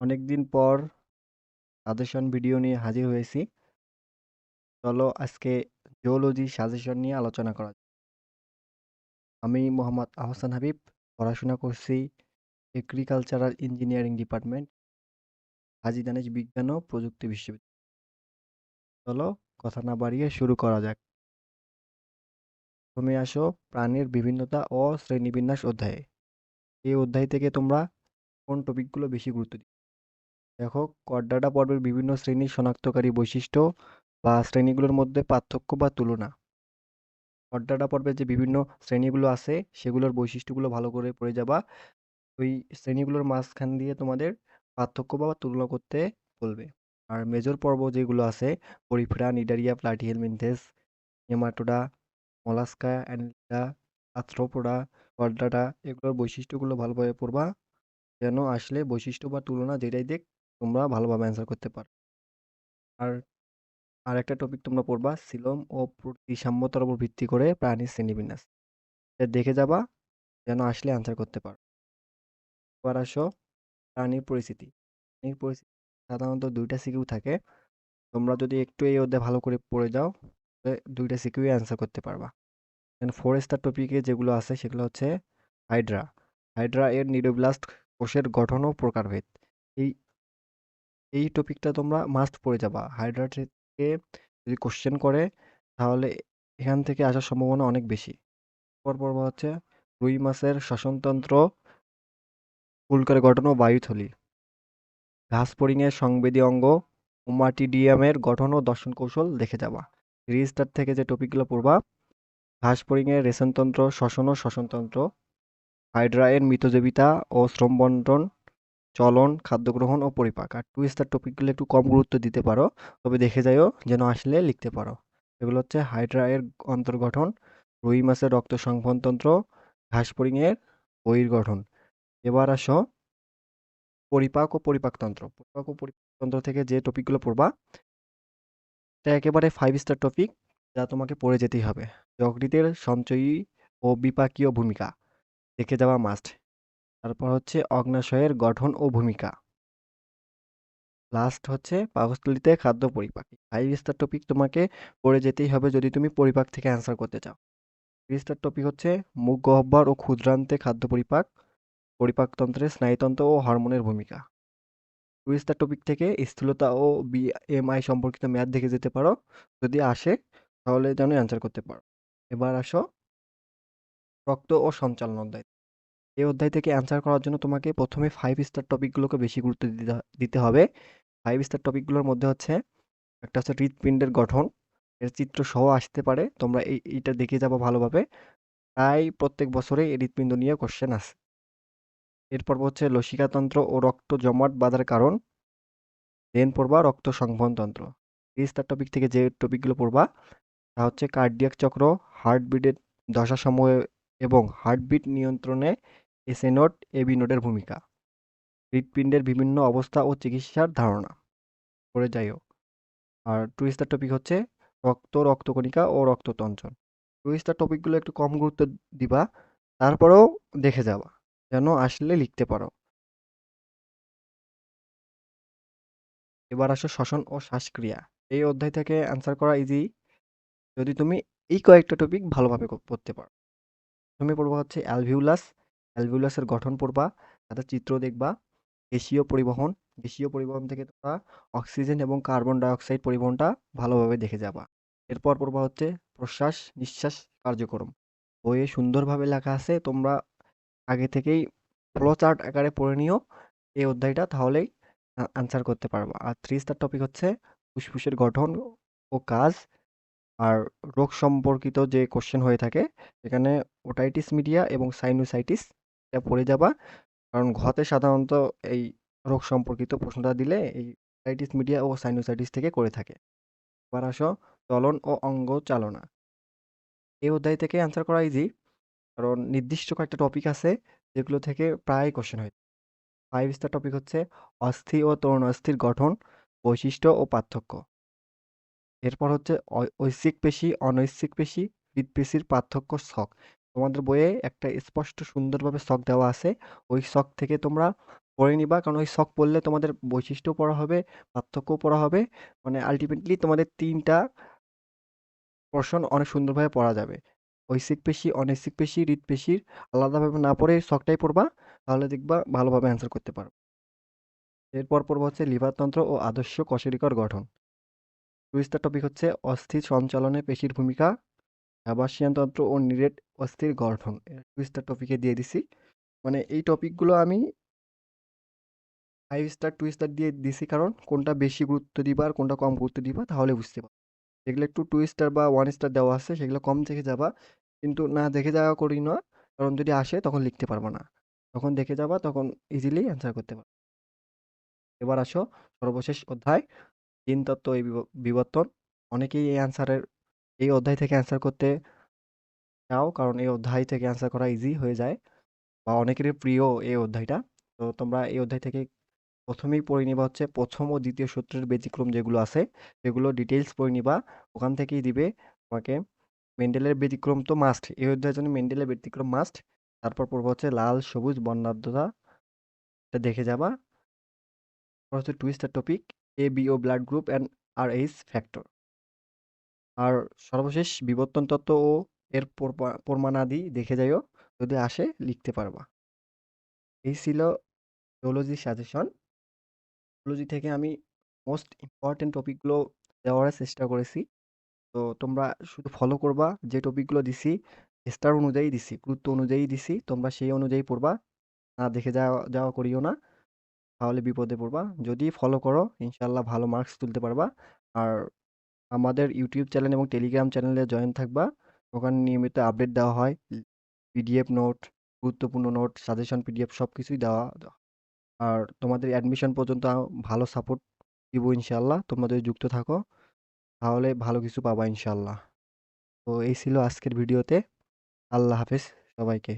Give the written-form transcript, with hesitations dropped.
অনেকদিন পর suggestion video নিয়ে হাজির হয়েছি। চলো আজকে জিওলজি সাজেশন নিয়ে আলোচনা করা যাক। আমি মোহাম্মদ আহসান হাবিব, পড়াশোনা করছি এগ্রিকালচারাল ইঞ্জিনিয়ারিং ডিপার্টমেন্ট, হাজী দানেশ বিজ্ঞান ও প্রযুক্তি বিশ্ববিদ্যালয়। চলো কথা না বাড়িয়ে শুরু করা যাক। প্রথমে আসো প্রাণীর বিভিন্নতা ও শ্রেণীবিন্যাস অধ্যায়ে। এই অধ্যায় থেকে তোমরা কোন টপিকগুলো বেশি গুরুত্ব দিবে? দেখো, করডাটা পর্বের বিভিন্ন শ্রেণী শনাক্তকারী বৈশিষ্ট্য বা শ্রেণীগুলোর মধ্যে পার্থক্য বা তুলনা। পর্দাটা পর্বে যে বিভিন্ন শ্রেণীগুলো আছে সেগুলোর বৈশিষ্ট্যগুলো ভালো করে পড়ে যাবা। ওই শ্রেণীগুলোর মাঝখান দিয়ে তোমাদের পার্থক্য বা তুলনা করতে বলবে। আর মেজর পর্ব যেগুলো আছে, Porifera, Cnidaria, Platyhelminthes, nematoda, mollusca, Annelida, arthropoda, Chordata, এগুলোর বৈশিষ্ট্যগুলো ভালোভাবে পড়বা, যেন আসলে বৈশিষ্ট্য বা তুলনা যেটাই দেখ তোমরা ভালোভাবে অ্যান্সার করতে পারো। আর আরেকটা টপিক তোমরা পড়বা, সিলোম ও প্রতিসাম্যতার উপর ভিত্তি করে প্রাণীর শ্রেণীবিন্যাস। এটা দেখে যাবা, যেন আসলে আনসার করতে পারো। এবার আসো প্রাণীর পরিচিতি। প্রাণীর পরিচিতি সাধারণত ২টা সিকিউ থাকে। তোমরা যদি একটু এই অধ্যায় ভালো করে পড়ে যাও, তাহলে ২টা সিকিউই অ্যান্সার করতে পারবা। এন্ড 4 স্টার টপিকে যেগুলো আছে সেগুলো হচ্ছে হাইড্রা। হাইড্রা এর নিউরোব্লাস্ট কোষের গঠন ও প্রকারভেদ। এই এই টপিকটা তোমরা মাস্ট পড়ে যাবা। হাইড্রা থেকে যদি কোশ্চেন করে তাহলে এখান থেকে আসার সম্ভাবনা অনেক বেশি। পর্ব হচ্ছে রুই মাছের শ্বসনতন্ত্র, ফুলকরে গঠন ও বায়ুথলি। ঘাসফড়িংয়ের সংবেদী অঙ্গ, ওমাটিডিয়ামের গঠন ও দর্শন কৌশল দেখে যাবা। রেজিস্টার থেকে যে টপিকগুলো পড়বা, ঘাসফড়িংয়ের রেশনতন্ত্র, শ্বসন ও শ্বসনতন্ত্র, হাইড্রা এর মৃতজীবিতা ও শ্রম বন্টন, চলন, খাদ্য গ্রহণ ও পরিপাক। আর 2 স্টার টপিকগুলো একটু কম গুরুত্ব দিতে পারো, তবে দেখে যাইও যেন আসলে লিখতে পারো। এগুলো হচ্ছে হাইড্রা এর অন্তর্গঠন, রুই মাছের রক্ত সংবহনতন্ত্র, ঘাসফড়িংয়ের বহির্গঠন। এবার আসো পরিপাক ও পরিপাকতন্ত্র। পরিপাক ও পরিপাকতন্ত্র থেকে যে টপিকগুলো পড়বা, এটা একেবারে 5 স্টার টপিক, যা তোমাকে পড়ে যেতেই হবে। যকৃতের সঞ্চয়ী ও বিপাকীয় ভূমিকা দেখে যাওয়া মাস্ট। তারপর হচ্ছে অগ্নাশয়ের গঠন ও ভূমিকা। লাস্ট হচ্ছে পাকস্থলীতে খাদ্য পরিপাক। 5 স্টার টপিক তোমাকে পড়ে যেতেই হবে যদি তুমি পরিপাক থেকে অ্যান্সার করতে চাও। 3 স্টার টপিক হচ্ছে মুখ গহ্বর ও ক্ষুদ্রান্তে খাদ্য পরিপাক, পরিপাকতন্ত্রে স্নায়ুতন্ত্র ও হরমোনের ভূমিকা। 2 স্টার টপিক থেকে স্থূলতা ও বিএমআই সম্পর্কিত ম্যাথ দেখে যেতে পারো, যদি আসে তাহলে যেন অ্যান্সার করতে পারো। এবার আসো রক্ত ও সঞ্চালন অধ্যায়। এই অধ্যায় থেকে অ্যান্সার করার জন্য তোমাকে প্রথমে 5 স্টার টপিকগুলোকে বেশি গুরুত্ব দিতে হবে। 5 স্টার টপিকগুলোর মধ্যে হচ্ছে একটা হচ্ছে হৃৎপিণ্ডের গঠন, এর চিত্র সহ আসতে পারে, তোমরা এইটা দেখে যাবো ভালোভাবে। প্রায় প্রত্যেক বছরেই এই হৃৎপিণ্ড নিয়ে কোশ্চেন আসে। এরপর হচ্ছে লসিকাতন্ত্র ও রক্ত জমাট বাঁধার কারণ। দেন পড়বা রক্ত সংবহনতন্ত্র। এই স্টার টপিক থেকে যে টপিকগুলো পড়বা তা হচ্ছে কার্ডিয়াক চক্র, হার্টবিটের দশাসমূহ এবং হার্টবিট নিয়ন্ত্রণে এসএ নোড, এবি নোডের ভূমিকা। হৃৎপিণ্ডের বিভিন্ন অবস্থা ও চিকিৎসার ধারণা পড়ে যাইও। আর 2 স্টার টপিক হচ্ছে রক্ত, রক্তকণিকা ও রক্ততঞ্চন। 2 স্টার টপিকগুলো একটু কম গুরুত্ব দিবা, তারপরেও দেখে যাবা, যেন আসলে লিখতে পারো। এবার আসো শ্বসন ও শ্বাসক্রিয়া। এই অধ্যায় থেকে অ্যান্সার করা ইজি যদি তুমি এই কয়েকটা টপিক ভালোভাবে পড়তে পারো। তুমি পড়বা হচ্ছে অ্যালভিউলাস। অ্যালভিউলাসের গঠন পড়বা, তাদের চিত্র দেখবা। গ্যাসীয় পরিবহন। গ্যাসীয় পরিবহন থেকে তোমরা অক্সিজেন এবং কার্বন ডাই অক্সাইড পরিবহনটা ভালোভাবে দেখে যাবা। এরপর পড়বা হচ্ছে প্রশ্বাস নিঃশ্বাস কার্যক্রম। বইয়ে সুন্দরভাবে লেখা আছে, তোমরা আগে থেকেই ফ্লো চার্ট আকারে পড়ে নিও এই অধ্যায়টা, তাহলেই আনসার করতে পারবা। আর 3 স্টার টপিক হচ্ছে ফুসফুসের গঠন ও কাজ। আর রোগ সম্পর্কিত যে কোশ্চেন হয়ে থাকে এখানে ওটাইটিস মিডিয়া এবং সাইনোসাইটিস, এটা পড়ে যাবা, কারণ ঘতে সাধারণত এই রোগ সম্পর্কিত প্রশ্নটা দিলে এই ওটাইটিস মিডিয়া ও সাইনোসাইটিস থেকে করে থাকে। এবার আসো চলন ও অঙ্গ চালনা। এই অধ্যায় থেকে অ্যান্সার করা ইজি, কারণ নির্দিষ্ট কয়েকটা টপিক আছে যেগুলো থেকে প্রায় কোশ্চেন হয়। 5 স্টার টপিক হচ্ছে অস্থি ও তরুণ অস্থির গঠন, বৈশিষ্ট্য ও পার্থক্য। এরপর হচ্ছে ঐচ্ছিক পেশি, অনৈচ্ছিক পেশি, হৃদপেশির পার্থক্য, ছক। তোমাদের বইয়ে একটা স্পষ্ট সুন্দরভাবে ছক দেওয়া আছে, ওই ছক থেকে তোমরা পড়ে নিবা, কারণ ওই ছক পড়লে তোমাদের বৈশিষ্ট্য পড়া হবে, পার্থক্যও পড়া হবে, মানে আলটিমেটলি তোমাদের ৩টা পোরশন অনেক সুন্দরভাবে পড়া যাবে। ঐচ্ছিক পেশি, অনৈচ্ছিক পেশি, হৃৎপেশির আলাদাভাবে না পড়ে ছকটাই পড়বা, তাহলে দেখবা ভালোভাবে অ্যান্সার করতে পারো। এরপর পড়বো হচ্ছে লিভারতন্ত্র ও আদর্শ কশেরুকার গঠন। টুইস্টার টপিক হচ্ছে অস্থির সঞ্চালনে পেশির ভূমিকা, হ্যাবাসিয়ান তন্ত্র ও নিরেট অস্থির গঠন। টুইস্টার টপিকে দিয়ে দিছি। মানে এই টপিকগুলো আমি 5 স্টার 2 স্টার দিয়ে দিছি, কারণ কোনটা বেশি গুরুত্ব দিবা আর কোনটা কম গুরুত্ব দিবা তাহলে বুঝতে পারবে। যেগুলো একটু 2 স্টার বা 1 স্টার দেওয়া আছে সেগুলো কম দেখে যাবা, কিন্তু না দেখে যাওয়া করি না, কারণ যদি আসে তখন লিখতে পারবা না। তখন দেখে যাবা, তখন ইজিলি অ্যান্সার করতে পারবে। এবার আসো সর্বশেষ অধ্যায়, জিনতত্ত্ব ও বিবর্তন। অনেকেই এই অধ্যায় থেকে অ্যান্সার করতে চাও, কারণ এই অধ্যায় থেকে অ্যান্সার করা ইজি হয়ে যায়, বা অনেকেরই প্রিয় এই অধ্যায়টা। তো তোমরা এই অধ্যায় থেকে প্রথমেই পড়ে নিবা হচ্ছে প্রথম ও দ্বিতীয় সূত্রের ব্যতিক্রম যেগুলো আছে সেগুলো ডিটেইলস পড়ে নিবা। ওখান থেকেই দিবে তোমাকে মেন্ডেলের ব্যতিক্রম তো মাস্ট, এই অধ্যায়ের জন্য মেন্ডেলের ব্যতিক্রম মাস্ট। তারপর পড়বো হচ্ছে লাল সবুজ বর্ণাঢ্যতা, এটা দেখে যাবা। তারপর হচ্ছে twister topic, A B O blood group and R H factor. আর সর্বশেষ বিবর্তন তত্ত্ব ও এর প্রমাণাদি দেখে যাইও, যদি আসে লিখতে পারবা। এই ছিল জুওলজি সাজেশন। জুওলজি থেকে আমি মোস্ট ইম্পর্টেন্ট টপিকগুলো দেওয়ার চেষ্টা করেছি। তো তোমরা শুধু ফলো করবা, যে টপিকগুলো দিছি স্টার অনুযায়ী দিছি, গুরুত্ব অনুযায়ী দিছি, তোমরা সেই অনুযায়ী পড়বা, না দেখে যাওয়া যাওয়া করিও না, তাহলে বিপদে পড়বা। যদি ফলো করো ইনশাল্লাহ ভালো মার্কস তুলতে পারবা। আর আমাদের ইউটিউব চ্যানেল এবং টেলিগ্রাম চ্যানেলে জয়েন থাকবা, ওখানে নিয়মিত আপডেট দেওয়া হয়, পিডিএফ নোট, গুরুত্বপূর্ণ নোট, সাজেশন পিডিএফ সব কিছুই দেওয়া। আর তোমাদের অ্যাডমিশন পর্যন্ত ভালো সাপোর্ট দিব ইনশাল্লাহ, তোমরা যদি যুক্ত থাকো তাহলে ভালো কিছু পাবা ইনশাল্লাহ। তো এই ছিল আজকের ভিডিওতে। আল্লাহ হাফেজ সবাইকে।